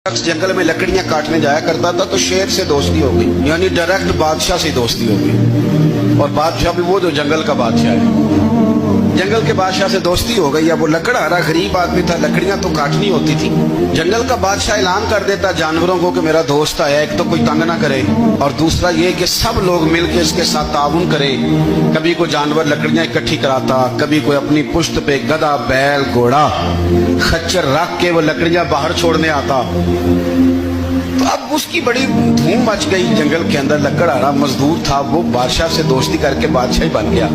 शख्स जंगल में लकड़ियां काटने जाया करता था तो शेर से दोस्ती हो गई, यानी डायरेक्ट बादशाह से दोस्ती हो गई। और बादशाह भी वो जो जंगल का बादशाह है, जंगल के बादशाह से दोस्ती हो गई। अब वो लकड़हारा गरीब आदमी था, लकड़ियां तो काटनी होती थी। जंगल का बादशाह ऐलान कर देता जानवरों को कि मेरा दोस्त आया, एक तो कोई तंग ना करे और दूसरा ये कि सब लोग मिलकर इसके साथ ताउन करें। कभी कोई जानवर लकड़ियां इकट्ठी कराता, कभी कोई अपनी पुश्त पे गधा, बैल, घोड़ा, खच्चर रख के वो लकड़ियां बाहर छोड़ने आता। तो अब उसकी बड़ी धूम मच गई जंगल के अंदर। लकड़हारा मजदूर था, वो बादशाह से दोस्ती करके बादशाह ही बन गया।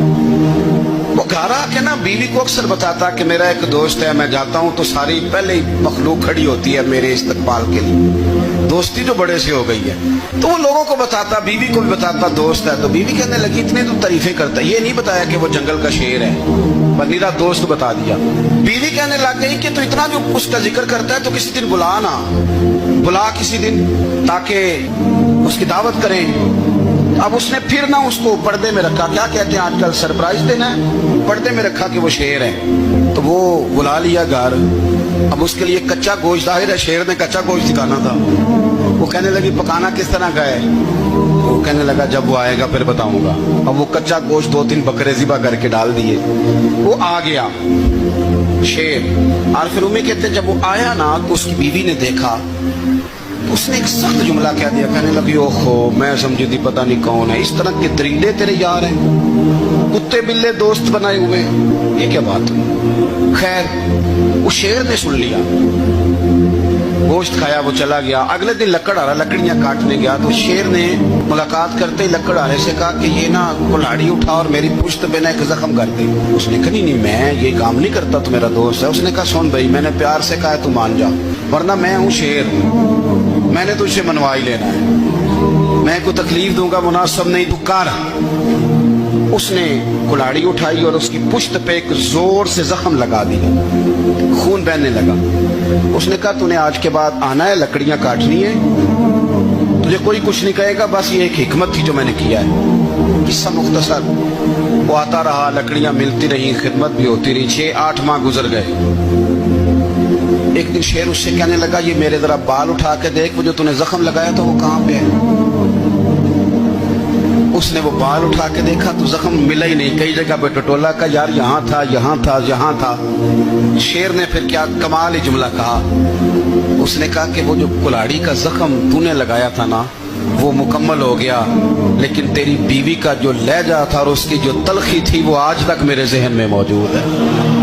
वो घर आके ना बीवी को अक्सर बताता कि मेरा एक दोस्त है, मैं जाता हूँ तो सारी पहले ही मखलूक खड़ी होती है मेरे इस्तकबाल के लिए। दोस्ती जो बड़े से हो गई है, तो वो लोगों को बताता, बीवी को भी बताता दोस्त है। तो बीवी कहने लगी इतने तो तारीफें करता है, ये नहीं बताया कि वो जंगल का शेर है, बनीरा दोस्त बता दिया। बीवी कहने लग गई कि तो इतना जो उसका जिक्र करता है तो किसी दिन बुला ना, बुला किसी दिन ताकि उसकी दावत करें। अब उसने फिर ना उसको पर्दे में रखा, क्या कहते हैं आजकल सरप्राइज देना है, पर्दे में रखा कि वो शेर है। तो वो बुला लिया घर। अब उसके लिए कच्चा गोश्त, जाहिर है शेर ने कच्चा गोश्त सिखाना था। वो कहने लगी पकाना किस तरह का है? वो कहने लगा जब वो आएगा फिर बताऊंगा। अब वो कच्चा गोश्त 2-3 बकरे ज़िबा करके डाल दिए। वो आ गया शेर। और फिर उम्मीद कहते जब वो आया ना तो उसकी बीवी ने देखा, उसने एक सख्त जुमला कह दिया। कहने लगी ओहो, मैं समझी थी पता नहीं कौन है, इस तरह के दरिंदे तेरे यार हैं, कुत्ते बिल्ले दोस्त बनाए हुए, ये क्या बात हुई? खैर वो शेर ने सुन लिया, गोश्त खाया, वो चला गया। अगले दिन लकड़हारा लकड़ियां काटने गया तो शेर ने मुलाकात करते ही लकड़हारे से कहा कि ये ना कुल्हाड़ी उठा और मेरी पुश्त पे ना एक जख्म कर दे। उसने कहा नहीं मैं ये काम नहीं करता, तो मेरा दोस्त है। उसने कहा सुन भाई, मैंने प्यार से कहा तू मान जा, वरना मैं हूँ शेर, मैंने तुझसे मनवा ही लेना है, मैं को तकलीफ दूंगा मुनासिब नहीं, तू कर। उसने कुल्हाड़ी उठाई और उसकी पुश्त पे एक जोर से जख्म लगा दिया, खून बहने लगा। उसने कहा तूने आज के बाद आना है, लकड़ियां काटनी है, तुझे कोई कुछ नहीं कहेगा, बस ये एक हिकमत थी जो मैंने किया है। किस्सा मुख्तसर। वो आता रहा, लकड़ियां मिलती रही, खिदमत भी होती रही। 6-8 माह गुजर गए। एक दिन शेर उससे कहने लगा ये मेरे जरा बाल उठा के देख, वो जो तूने जख्म लगाया था वो कहाँ पे है? उसने वो बाल उठा के देखा तो जख्म मिला ही नहीं, कई जगह पे टटोला का, यार यहाँ था, यहाँ था, यहाँ था। शेर ने फिर क्या कमाल ही जुमला कहा। उसने कहा कि वो जो कुल्हाड़ी का जख्म तूने लगाया था ना वो मुकम्मल हो गया, लेकिन तेरी बीवी का जो लहजा था और उसकी जो तलखी थी वो आज तक मेरे जहन में मौजूद है।